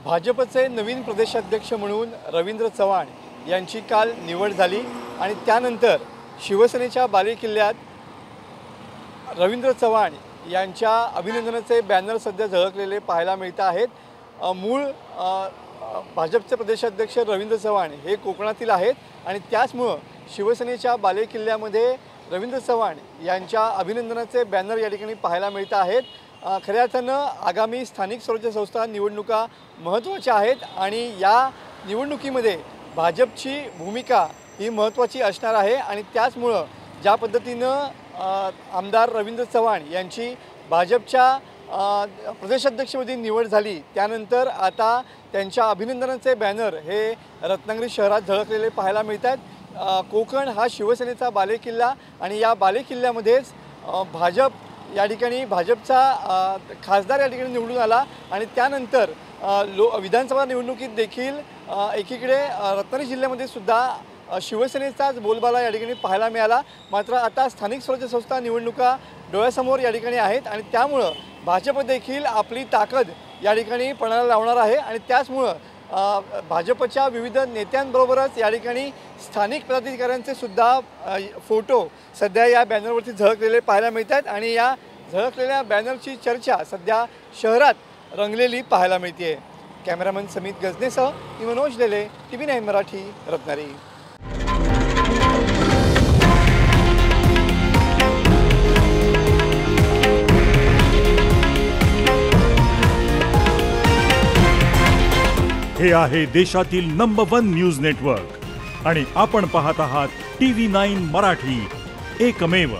भाजपचे नवीन प्रदेशाध्यक्ष म्हणून रवींद्र चव्हाण यांची काल निवड झाली आणि त्यानंतर शिवसेनेच्या बालेकिल्ल्यात रवींद्र चव्हाण यांच्या अभिनंदनाचे बॅनर सध्या झळकलेले पाहायला मिळत आहेत। मूळ भाजपचे प्रदेशाध्यक्ष रवींद्र चव्हाण हे कोकणातील आहेत आणि त्याचमुळे शिवसेनेच्या बालेकिल्ल्यामध्ये रवींद्र चव्हाण यांच्या अभिनंदनाचे बॅनर या ठिकाणी पाहायला मिळत आहेत। खऱ्या अर्थानं आगामी स्थानिक स्वराज्य संस्था निवडणुका महत्त्वाच्या आहेत आणि या निवडणुकीमध्ये भाजपची भूमिका ही महत्त्वाची असणार आहे आणि त्याचमुळं ज्या पद्धतीनं आमदार रवींद्र चव्हाण यांची भाजपच्या प्रदेशाध्यक्षपदी निवड झाली त्यानंतर आता त्यांच्या अभिनंदनाचे बॅनर हे रत्नागिरी शहरात झळकलेले पाहायला मिळतात। कोकण हा शिवसेनेचा बालेकिल्ला आणि या बालेकिल्ल्यामध्येच भाजप या ठिकाणी भाजपचा खासदार या ठिकाणी निवडून आला आणि त्यानंतर विधानसभा निवडणुकीत देखील एकीकडे रत्नागिरी जिल्ह्यामध्ये सुद्धा शिवसेनेचाच बोलबाला या ठिकाणी पाहायला मिळाला। मात्र आता स्थानिक स्वराज्य संस्था निवडणुका डोळ्यासमोर या ठिकाणी आहेत आणि त्यामुळं भाजप देखील आपली ताकद या ठिकाणी पणाला लावणार आहे आणि त्याचमुळं भाजपच्या विविध नेत्यांबरोबरच या ठिकाणी स्थानिक पदाधिकाऱ्यांचे सुद्धा फोटो सध्या या बॅनरवरती झळकलेले पाहायला मिळतात आणि या झळकलेल्या बॅनरची चर्चा सध्या शहरात रंगलेली पाहायला मिळते। कॅमेरामन समित गजनेसह मी मनोज लेले, TV9 मराठी, रत्नागिरी। हे आहे देशातील नंबर 1 न्यूज नेटवर्क आणि आपण पाहत आहात TV9 मराठी, एकमेव।